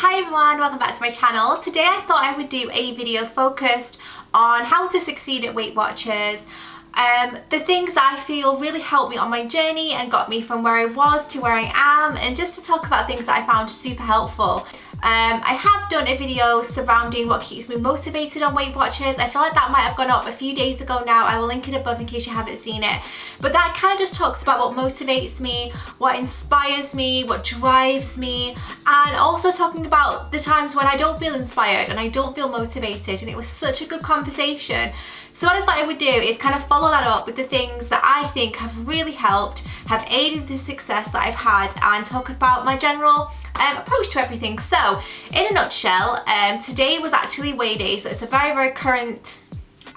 Hi everyone, welcome back to my channel. Today I thought I would do a video focused on how to succeed at Weight Watchers. The things that I feel really helped me on my journey and got me from where I was to where I am, and just to talk about things that I found super helpful. I have done a video surrounding what keeps me motivated on Weight Watchers. I feel like that might have gone up a few days ago now. I will link it above in case you haven't seen it. But that kind of just talks about what motivates me, what inspires me, what drives me, and also talking about the times when I don't feel inspired and I don't feel motivated, and it was such a good conversation. So what I thought I would do is kind of follow that up with the things that I think have really helped, have aided the success that I've had, and talk about my general approach to everything. So in a nutshell, today was actually weigh day, so it's a very current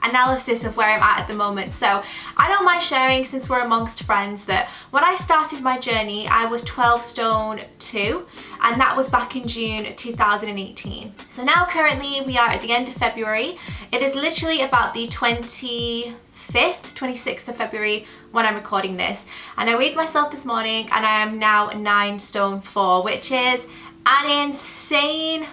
analysis of where I'm at the moment. So I don't mind sharing, since we're amongst friends, that when I started my journey I was 12 stone 2, and that was back in June 2018. So now currently we are at the end of February. It is literally about the 26th of February when I'm recording this, and I weighed myself this morning and I am now 9 stone 4, which is an insane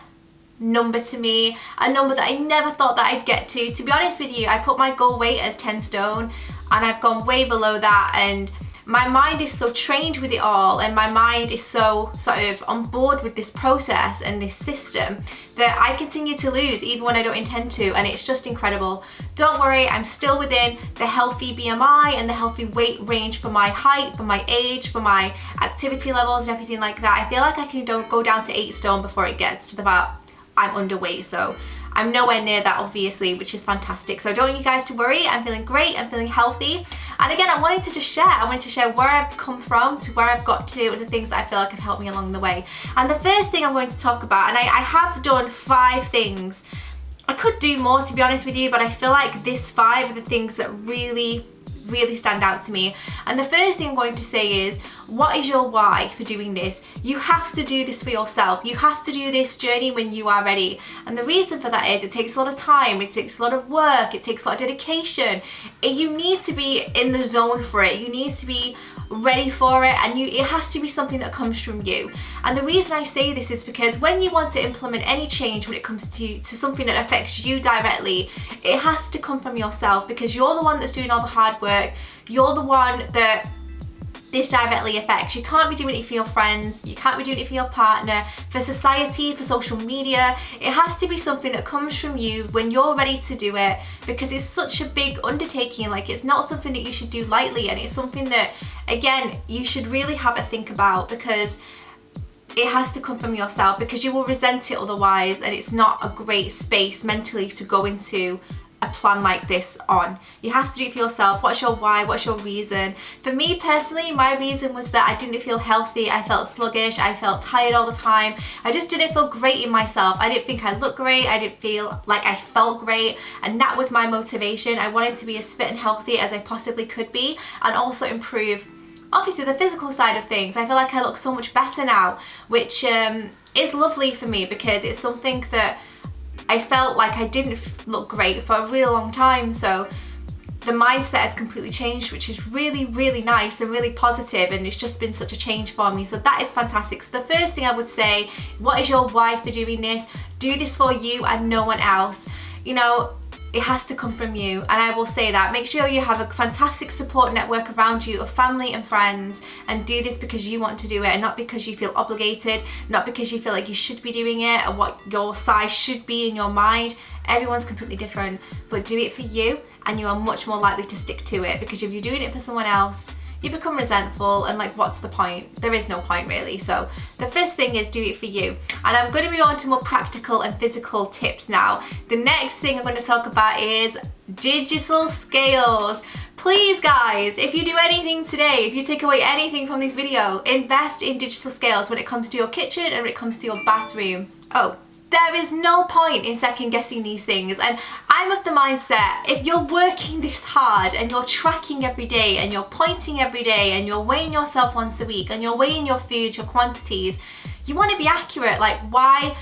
number to me, a number that I never thought that I'd get to. To be honest with you, I put my goal weight as 10 stone and I've gone way below that, and my mind is so trained with it all, and my mind is so sort of on board with this process and this system that I continue to lose even when I don't intend to, and it's just incredible. Don't worry, I'm still within the healthy BMI and the healthy weight range for my height, for my age, for my activity levels and everything like that. I feel like I can go down to 8 stone before it gets to the part I'm underweight, so I'm nowhere near that obviously, which is fantastic. So I don't want you guys to worry, I'm feeling great, I'm feeling healthy. And again, I wanted to just share, where I've come from to where I've got to, and the things that I feel like have helped me along the way. And the first thing I'm going to talk about, and I have done 5 things. I could do more, to be honest with you, but I feel like this 5 are the things that really stand out to me. And the first thing I'm going to say is, what is your why for doing this? You have to do this for yourself. You have to do this journey when you are ready. And the reason for that is it takes a lot of time, it takes a lot of work, it takes a lot of dedication. You need to be in the zone for it. You need to be ready for it, and it has to be something that comes from you. And the reason I say this is because when you want to implement any change when it comes to something that affects you directly, it has to come from yourself, because you're the one that's doing all the hard work. You're the one that this directly affects. You can't be doing it for your friends, you can't be doing it for your partner, for society, for social media. It has to be something that comes from you when you're ready to do it, because it's such a big undertaking. Like, it's not something that you should do lightly, and it's something that, again, you should really have a think about, because it has to come from yourself, because you will resent it otherwise, and it's not a great space mentally to go into a plan like this on. You have to do it for yourself. What's your why? What's your reason? For me personally, my reason was that I didn't feel healthy. I felt sluggish. I felt tired all the time. I just didn't feel great in myself. I didn't think I looked great. I didn't feel like I felt great, and that was my motivation. I wanted to be as fit and healthy as I possibly could be, and also improve obviously the physical side of things. I feel like I look so much better now, which is lovely for me, because it's something that I felt like I didn't look great for a really long time. So the mindset has completely changed, which is really nice and really positive, and it's just been such a change for me. So that is fantastic. So the first thing I would say, what is your why for doing this? Do this for you and no one else. You know, it has to come from you, and I will say that. Make sure you have a fantastic support network around you of family and friends, and do this because you want to do it, and not because you feel obligated, not because you feel like you should be doing it, or what your size should be in your mind. Everyone's completely different, but do it for you, and you are much more likely to stick to it, because if you're doing it for someone else, you become resentful, and like, what's the point? There is no point really. So the first thing is, do it for you. And I'm going to move on to more practical and physical tips now. The next thing I'm going to talk about is digital scales. Please guys, if you do anything today, if you take away anything from this video, invest in digital scales when it comes to your kitchen and when it comes to your bathroom. Oh, there is no point in second guessing these things, and I'm of the mindset, if you're working this hard and you're tracking every day and you're pointing every day and you're weighing yourself once a week and you're weighing your food, your quantities, you want to be accurate. Like, why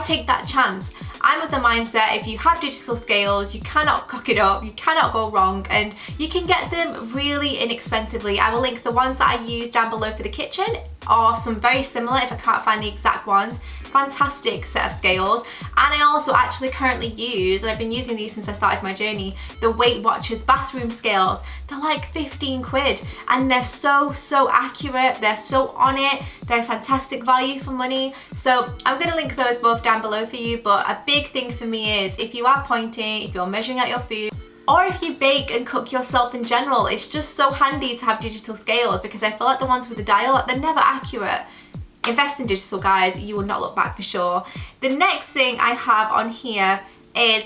take that chance? I'm of the mindset, if you have digital scales, you cannot cock it up, you cannot go wrong, and you can get them really inexpensively. I will link the ones that I use down below for the kitchen, or some very similar if I can't find the exact ones. fantastic set of scales. And I also actually currently use, and I've been using these since I started my journey, the Weight Watchers bathroom scales. They're like 15 quid and they're so accurate, they're so on it, they're fantastic value for money. So I'm going to link those both down below for you. But a big thing for me is if you are pointing, if you're measuring out your food, or if you bake and cook yourself in general, it's just so handy to have digital scales, because I feel like the ones with the dial, they're never accurate. Invest in digital, guys, you will not look back for sure. The next thing I have on here is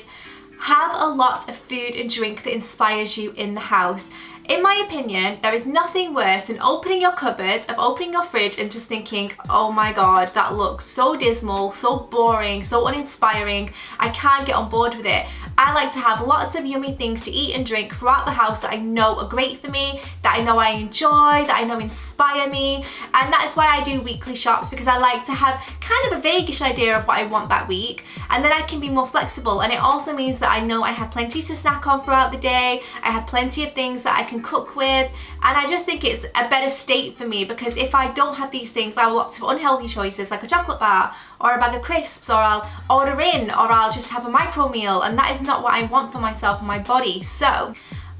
have a lot of food and drink that inspires you in the house. In my opinion, there is nothing worse than opening your cupboards, of opening your fridge and just thinking, oh my god, that looks so dismal, so boring, so uninspiring, I can't get on board with it. I like to have lots of yummy things to eat and drink throughout the house that I know are great for me, that I know I enjoy, that I know inspire me, and that is why I do weekly shops, because I like to have kind of a vaguish idea of what I want that week, and then I can be more flexible. And it also means that I know I have plenty to snack on throughout the day, I have plenty of things that I can cook with, and I just think it's a better state for me, because if I don't have these things, I will opt for unhealthy choices like a chocolate bar or a bag of crisps, or I'll order in, or I'll just have a micro meal, and that is not what I want for myself and my body. So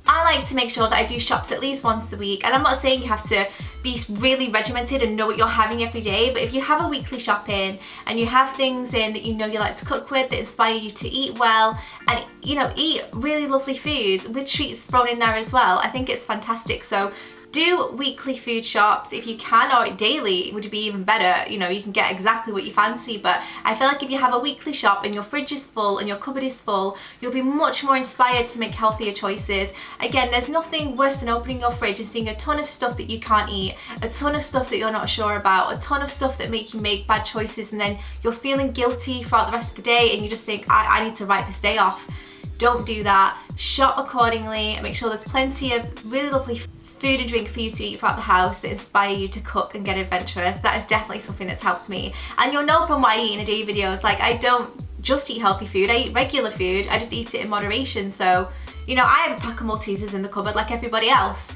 I like to make sure that I do shops at least once a week, and I'm not saying you have to be really regimented and know what you're having every day, but if you have a weekly shop in and you have things in that you know you like to cook with, that inspire you to eat well, and you know, eat really lovely foods with treats thrown in there as well, I think it's fantastic. So do weekly food shops if you can, or daily would be even better. You know, you can get exactly what you fancy, but I feel like if you have a weekly shop and your fridge is full and your cupboard is full, you'll be much more inspired to make healthier choices. Again, there's nothing worse than opening your fridge and seeing a ton of stuff that you can't eat, a ton of stuff that you're not sure about, a ton of stuff that make you make bad choices, and then you're feeling guilty throughout the rest of the day and you just think, I need to write this day off. Don't do that. Shop accordingly and make sure there's plenty of really lovely food and drink for you to eat throughout the house that inspire you to cook and get adventurous. That is definitely something that's helped me. And you'll know from what I eat in a day videos, like I don't just eat healthy food, I eat regular food, I just eat it in moderation. So, you know, I have a pack of Maltesers in the cupboard like everybody else.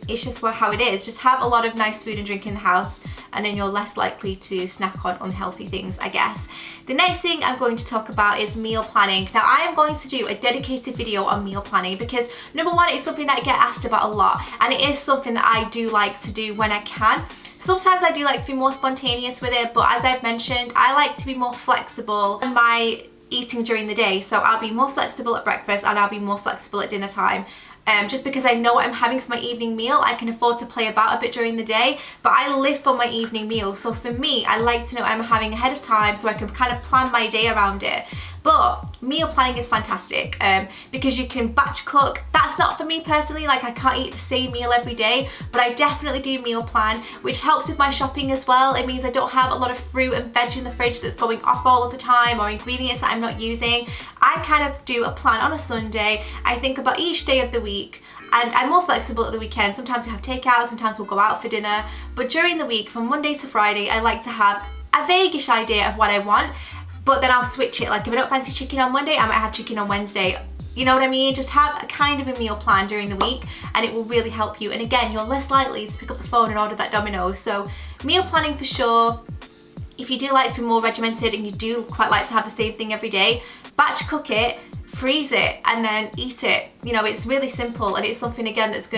It's just how it is. Just have a lot of nice food and drink in the house, and then you're less likely to snack on unhealthy things, I guess. The next thing I'm going to talk about is meal planning. Now, I am going to do a dedicated video on meal planning because, number one, it's something that I get asked about a lot, and it is something that I do like to do when I can. Sometimes I do like to be more spontaneous with it, but as I've mentioned, I like to be more flexible in my eating during the day. So I'll be more flexible at breakfast and I'll be more flexible at dinner time. Just because I know what I'm having for my evening meal, I can afford to play about a bit during the day, but I live for my evening meal. So for me, I like to know what I'm having ahead of time so I can kind of plan my day around it. But meal planning is fantastic because you can batch cook. That's not for me personally, like I can't eat the same meal every day, but I definitely do meal plan, which helps with my shopping as well. It means I don't have a lot of fruit and veg in the fridge that's going off all of the time, or ingredients that I'm not using. I kind of do a plan on a Sunday. I think about each day of the week, and I'm more flexible at the weekend. Sometimes we have takeout, sometimes we'll go out for dinner, but during the week from Monday to Friday, I like to have a vaguish idea of what I want, but then I'll switch it. Like if I don't fancy chicken on Monday, I might have chicken on Wednesday. You know what I mean? Just have a kind of a meal plan during the week and it will really help you. And again, you're less likely to pick up the phone and order that Domino's. So meal planning for sure. If you do like to be more regimented and you do quite like to have the same thing every day, batch cook it, freeze it, and then eat it. You know, it's really simple, and it's something again that's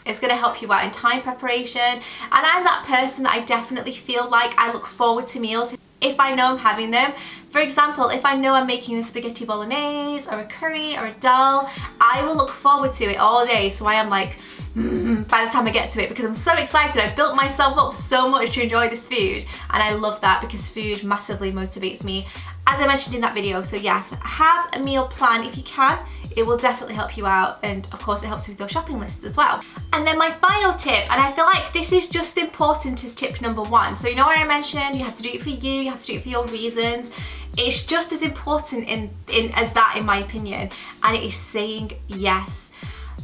it's gonna help you out in time preparation. And I'm that person that I definitely feel like I look forward to meals if I know I'm having them. For example, if I know I'm making a spaghetti bolognese or a curry or a dal, I will look forward to it all day. So I am like, by the time I get to it, because I'm so excited. I've built myself up so much to enjoy this food, and I love that because food massively motivates me, as I mentioned in that video. So yes, have a meal plan if you can. It will definitely help you out, and of course it helps with your shopping list as well. And then my final tip, and I feel like this is just as important as tip number one. So you know what I mentioned, you have to do it for you have to do it for your reasons. It's just as important as that, in my opinion, and it is saying yes.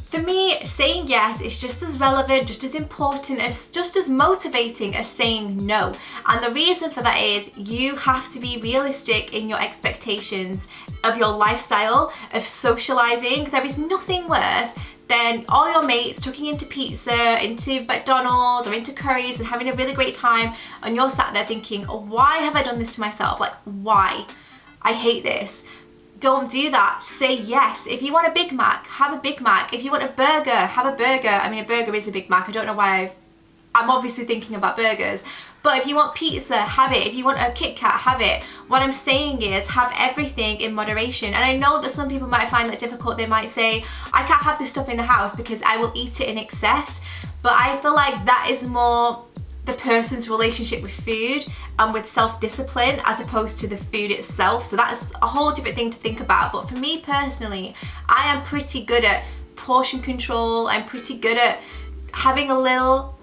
For me, saying yes is just as relevant, just as important, just as motivating as saying no. And the reason for that is you have to be realistic in your expectations of your lifestyle, of socializing. There is nothing worse then all your mates chucking into pizza, into McDonald's or into curries and having a really great time, and you're sat there thinking, oh, why have I done this to myself? Like, why? I hate this. Don't do that. Say yes. If you want a Big Mac, have a Big Mac. If you want a burger, have a burger. I mean, a burger is a Big Mac. I don't know why I'm obviously thinking about burgers. But if you want pizza, have it. If you want a Kit Kat, have it. What I'm saying is have everything in moderation. And I know that some people might find that difficult. They might say, I can't have this stuff in the house because I will eat it in excess. But I feel like that is more the person's relationship with food and with self-discipline as opposed to the food itself. So that's a whole different thing to think about. But for me personally, I am pretty good at portion control. I'm pretty good at having a little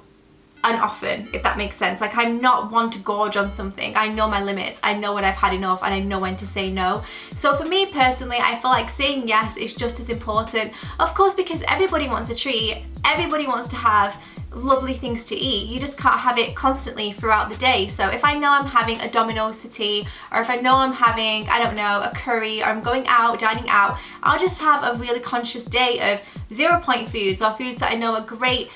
and often, if that makes sense. Like, I'm not one to gorge on something. I know my limits. I know when I've had enough, and I know when to say no. So for me personally, I feel like saying yes is just as important. Of course, because everybody wants a treat. Everybody wants to have lovely things to eat. You just can't have it constantly throughout the day. So if I know I'm having a Domino's for tea, or if I know I'm having, I don't know, a curry, or I'm going out, dining out, I'll just have a really conscious day of 0 point foods, or foods that I know are great,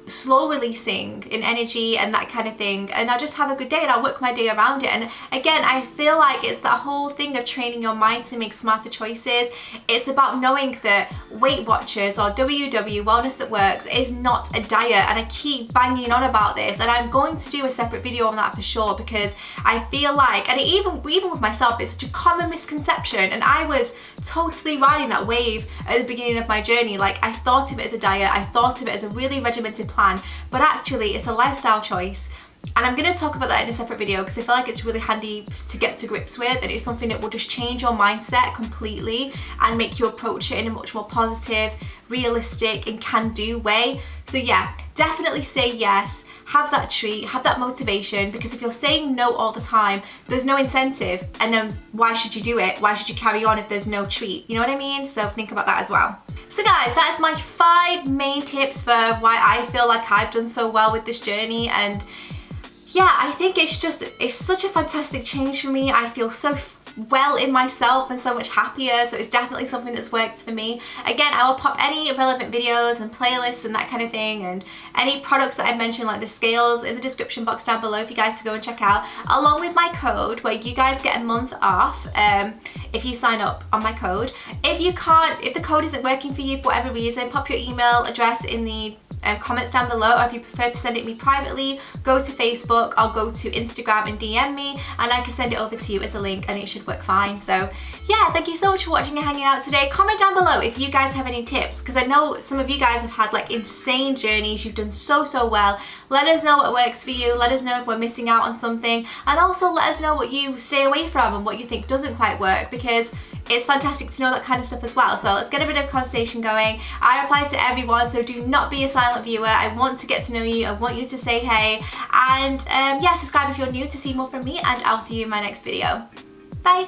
slow releasing in energy and that kind of thing, and I'll just have a good day and I'll work my day around it. And again, I feel like it's that whole thing of training your mind to make smarter choices. It's about knowing that Weight Watchers or WW, Wellness That Works, is not a diet, and I keep banging on about this, and I'm going to do a separate video on that for sure, because I feel like, and even with myself, it's such a common misconception, and I was totally riding that wave at the beginning of my journey. Like, I thought of it as a diet, I thought of it as a really regimented plan, but actually it's a lifestyle choice. And I'm going to talk about that in a separate video because I feel like it's really handy to get to grips with, and it's something that will just change your mindset completely and make you approach it in a much more positive, realistic and can-do way. So yeah, definitely say yes, have that treat, have that motivation, because if you're saying no all the time, there's no incentive, and then why should you do it? Why should you carry on if there's no treat? You know what I mean? So think about that as well. So guys, that is my 5 main tips for why I feel like I've done so well with this journey. And yeah, I think it's such a fantastic change for me. I feel so well in myself and so much happier, so it's definitely something that's worked for me. Again, I will pop any relevant videos and playlists and that kind of thing, and any products that I mentioned, like the scales, in the description box down below for you guys to go and check out, along with my code where you guys get a month off if you sign up on my code. If the code isn't working for you for whatever reason, pop your email address in the comments down below, or if you prefer to send it me privately, go to Facebook, I'll go to Instagram and DM me, and I can send it over to you as a link, and it should work fine. So yeah, thank you so much for watching and hanging out today. Comment down below if you guys have any tips, because I know some of you guys have had like insane journeys. You've done so well. Let us know what works for you. Let us know if we're missing out on something, and also let us know what you stay away from and what you think doesn't quite work, because it's fantastic to know that kind of stuff as well. So let's get a bit of conversation going. I reply to everyone, so do not be a silent viewer. I want to get to know you. I want you to say hey, and yeah, subscribe if you're new to see more from me, and I'll see you in my next video. Bye.